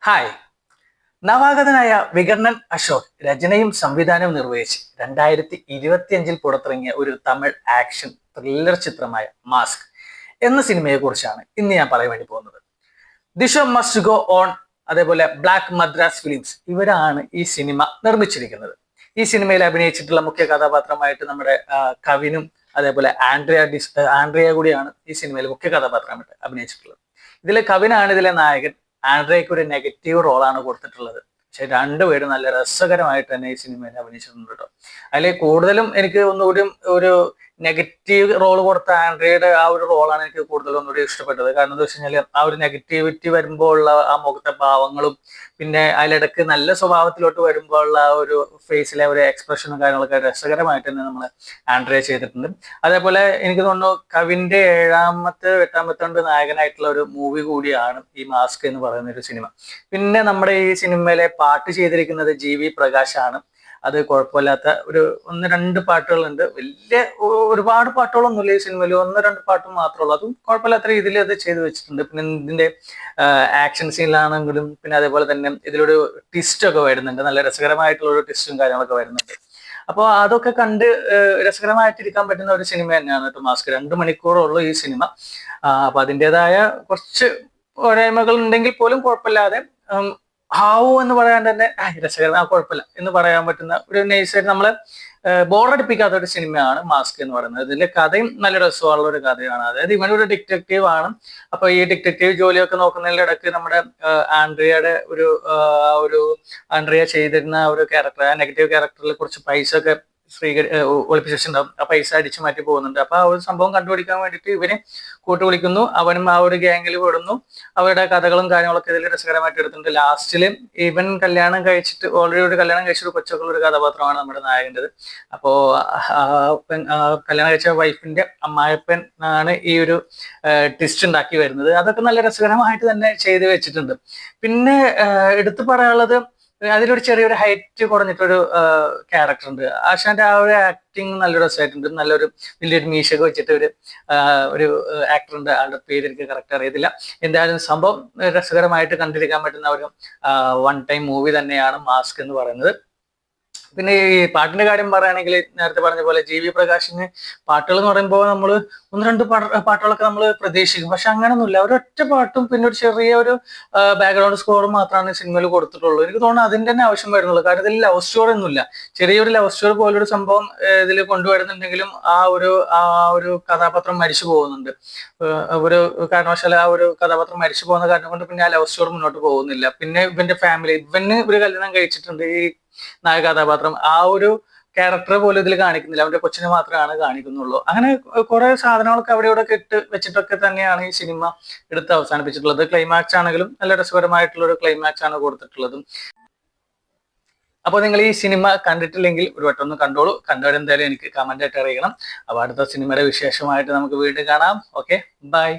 Hi. നവാഗതനായ വികർണൻ അശോക് രചനയും സംവിധാനവും നിർവഹിച്ച് 2025 പുറത്തിറങ്ങിയ ഒരു തമിഴ് ആക്ഷൻ ത്രില്ലർ ചിത്രമായ മാസ്ക് എന്ന സിനിമയെ കുറിച്ചാണ് ഇന്ന് ഞാൻ പറയാൻ വേണ്ടി പോകുന്നത്. The show must go on, അതേപോലെ ബ്ലാക്ക് മദ്രാസ് ഫിലിംസ്, ഇവരാണ് ഈ സിനിമ നിർമ്മിച്ചിരിക്കുന്നത്. ഈ സിനിമയിൽ അഭിനയിച്ചിട്ടുള്ള മുഖ്യ കഥാപാത്രമായിട്ട് നമ്മുടെ കവിനും അതേപോലെ ആൻഡ്രിയ കൂടിയാണ് ഈ സിനിമയിൽ മുഖ്യ കഥാപാത്രമായിട്ട് അഭിനയിച്ചിട്ടുള്ളത്. ഇതിലെ കവിനാണ് ഇതിലെ നായകൻ. ആൻഡ്രയ്ക്ക് ഒരു നെഗറ്റീവ് റോളാണ് കൊടുത്തിട്ടുള്ളത്. പക്ഷെ രണ്ടുപേരും നല്ല രസകരമായിട്ട് തന്നെ ഈ സിനിമയിൽ അഭിനയിച്ചിട്ടുണ്ട് കേട്ടോ. അതിൽ കൂടുതലും എനിക്ക് ഒന്നുകൂടി ഒരു നെഗറ്റീവ് റോൾ കൊടുത്ത ആൻഡ്രയുടെ ആ ഒരു റോളാണ് എനിക്ക് കൂടുതലും ഒന്നുകൂടി ഇഷ്ടപ്പെട്ടത്. കാരണം എന്താ വെച്ച് കഴിഞ്ഞാൽ ആ ഒരു നെഗറ്റിവിറ്റി വരുമ്പോൾ ഉള്ള ആ മുഖത്തെ ഭാവങ്ങളും പിന്നെ അതിലിടക്ക് നല്ല സ്വഭാവത്തിലോട്ട് വരുമ്പോൾ ഉള്ള ആ ഒരു ഫേസിലെ ഒരു എക്സ്പ്രഷനും കാര്യങ്ങളൊക്കെ രസകരമായിട്ട് തന്നെ നമ്മൾ ആൻഡ്രയ ചെയ്തിട്ടുണ്ട്. അതേപോലെ എനിക്ക് തോന്നുന്നു കവിന്റെ എട്ടാമത്തെ നായകനായിട്ടുള്ള ഒരു മൂവി കൂടിയാണ് ഈ മാസ്ക് എന്ന് പറയുന്ന ഒരു സിനിമ. പിന്നെ നമ്മുടെ ഈ സിനിമയിലെ പാട്ട് ചെയ്തിരിക്കുന്നത് GV പ്രകാശാണ്. അത് കുഴപ്പമില്ലാത്ത ഒരു 1-2 പാട്ടുകളുണ്ട്. വലിയ ഒരുപാട് പാട്ടുകളൊന്നുമില്ല ഈ സിനിമയിൽ, 1-2 പാട്ടും മാത്രമേ ഉള്ളൂ. അതും കുഴപ്പമില്ലാത്ത രീതിയിൽ അത് ചെയ്തു വെച്ചിട്ടുണ്ട്. പിന്നെ ഇതിന്റെ ആക്ഷൻ സീനിലാണെങ്കിലും പിന്നെ അതേപോലെ തന്നെ ഇതിലൊരു ട്വിസ്റ്റ് ഒക്കെ വരുന്നുണ്ട്. നല്ല രസകരമായിട്ടുള്ള ഒരു ട്വിസ്റ്റും കാര്യങ്ങളൊക്കെ വരുന്നുണ്ട്. അപ്പോൾ അതൊക്കെ കണ്ട് രസകരമായിട്ടിരിക്കാൻ പറ്റുന്ന ഒരു സിനിമ തന്നെയാണ് കേട്ടോ മാസ്ക്. 2 മണിക്കൂറുള്ളൂ ഈ സിനിമ. അപ്പൊ അതിൻ്റെതായ കുറച്ച് പോരായ്മകൾ ഉണ്ടെങ്കിൽ പോലും കുഴപ്പമില്ലാതെ ഹാവു എന്ന് പറയാൻ തന്നെ രസകരമായ കുഴപ്പമില്ല എന്ന് പറയാൻ പറ്റുന്ന ഒരു നൈസായിട്ട് നമ്മളെ ബോറടിപ്പിക്കാത്ത ഒരു സിനിമയാണ് മാസ്ക് എന്ന് പറയുന്നത്. ഇതിന്റെ കഥയും നല്ല രസമുള്ള ഒരു കഥയാണ്. അതായത് ഇവനൊരു ഡിറ്റക്റ്റീവ് ആണ്. അപ്പൊ ഈ ഡിറ്റക്റ്റീവ് ജോലിയൊക്കെ നോക്കുന്നതിന്റെ ഇടയ്ക്ക് നമ്മുടെ ആൻഡ്രിയയുടെ ഒരു ആൻഡ്രിയ ചെയ്തിരുന്ന ഒരു ക്യാരക്ടർ, ആ നെഗറ്റീവ് ക്യാരക്ടറിൽ കുറച്ച് പൈസ ഒക്കെ ഒളിപ്പിച്ച് വെച്ചിട്ടുണ്ടാവും. ആ പൈസ അടിച്ചു മാറ്റി പോകുന്നുണ്ട്. അപ്പൊ ആ ഒരു സംഭവം കണ്ടുപിടിക്കാൻ വേണ്ടിയിട്ട് ഇവന് കൂട്ടുവിളിക്കുന്നു. അവനും ആ ഒരു ഗ്യാങ്ങിൽ പെടുന്നു. അവരുടെ കഥകളും കാര്യങ്ങളൊക്കെ ഇതിൽ രസകരമായിട്ട് എടുത്തിട്ടുണ്ട്. ലാസ്റ്റില് ഇവൻ കല്യാണം കഴിച്ചിട്ട് ഓൾറെഡി ഒരു കല്യാണം കഴിച്ചിട്ട് കൊച്ചൊക്കെയുള്ള ഒരു കഥാപാത്രമാണ് നമ്മുടെ നായകൻ്റെത്. അപ്പോ കല്യാണം കഴിച്ച വൈഫിന്റെ അമ്മായപ്പൻ ആണ് ഈ ഒരു ട്വിസ്റ്റ് ഉണ്ടാക്കി വരുന്നത്. അതൊക്കെ നല്ല രസകരമായിട്ട് തന്നെ ചെയ്ത് വെച്ചിട്ടുണ്ട്. പിന്നെ എടുത്തു പറയാനുള്ളത്, അതിലൊരു ചെറിയൊരു ഹൈറ്റ് കുറഞ്ഞിട്ടൊരു ക്യാരക്ടർ ഉണ്ട്. ആശാന്റെ ആ ഒരു ആക്ടിങ് നല്ല രസമായിട്ടുണ്ട്. നല്ലൊരു വലിയൊരു മീശയൊക്കെ വെച്ചിട്ട് ഒരു ആക്ടർ ഉണ്ട്. ആളുടെ പേര് എനിക്ക് കറക്റ്റ് അറിയത്തില്ല. എന്തായാലും സംഭവം രസകരമായിട്ട് കണ്ടിരിക്കാൻ പറ്റുന്ന ഒരു 1 ടൈം മൂവി തന്നെയാണ് മാസ്ക് എന്ന് പറയുന്നത്. പിന്നെ ഈ പാട്ടിന്റെ കാര്യം പറയുകയാണെങ്കിൽ നേരത്തെ പറഞ്ഞ പോലെ GV പ്രകാശിന് പാട്ടുകൾ എന്ന് പറയുമ്പോൾ നമ്മൾ 1-2 പാട്ടുകളൊക്കെ നമ്മൾ പ്രതീക്ഷിക്കും. പക്ഷെ അങ്ങനൊന്നുമില്ല. ഒരൊറ്റ പാട്ടും പിന്നെ ഒരു ചെറിയ ഒരു ബാക്ക്ഗ്രൗണ്ട് സ്കോറും മാത്രമാണ് സിനിമയിൽ കൊടുത്തിട്ടുള്ളൂ. എനിക്ക് തോന്നുന്നു അതിന്റെ തന്നെ ആവശ്യം വരുന്നുള്ളൂ. കാരണം ഇതിൽ ലവ് സ്റ്റോറി ഒന്നുമില്ല. ചെറിയൊരു ലവ് സ്റ്റോറി പോലൊരു സംഭവം ഇതിൽ കൊണ്ടുവരുന്നുണ്ടെങ്കിലും ആ ഒരു കഥാപാത്രം മരിച്ചു പോകുന്നുണ്ട്. ഒരു കാരണവശാൽ ആ ഒരു കഥാപാത്രം മരിച്ചു പോകുന്ന കാരണം കൊണ്ട് പിന്നെ ആ ലവ് സ്റ്റോറി മുന്നോട്ട് പോകുന്നില്ല. പിന്നെ ഇവന്റെ ഫാമിലി, ഒരു കല്യാണം കഴിച്ചിട്ടുണ്ട് ഈ നായക കഥാപാത്രം. ആ ഒരു ക്യാരക്ടർ പോലും ഇതിൽ കാണിക്കുന്നില്ല. അവന്റെ കൊച്ചിനെ മാത്രമാണ് കാണിക്കുന്നുള്ളൂ. അങ്ങനെ കുറെ സാധനങ്ങളൊക്കെ അവിടെ ഇവിടെ ഇട്ട് വെച്ചിട്ടൊക്കെ തന്നെയാണ് ഈ സിനിമ എടുത്ത് അവസാനിപ്പിച്ചിട്ടുള്ളത്. ക്ലൈമാക്സ് ആണെങ്കിലും നല്ല രസകരമായിട്ടുള്ള ഒരു ക്ലൈമാക്സ് ആണ് കൊടുത്തിട്ടുള്ളതും. അപ്പോൾ നിങ്ങൾ ഈ സിനിമ കണ്ടിട്ടില്ലെങ്കിൽ ഒരു വട്ടം ഒന്ന് കണ്ടോളൂ. കണ്ടവരെന്തായാലും എനിക്ക് കമന്റ് ആയിട്ട് അറിയിക്കണം. അപ്പൊ അടുത്ത സിനിമയുടെ വിശേഷമായിട്ട് നമുക്ക് വീണ്ടും കാണാം. Okay, by.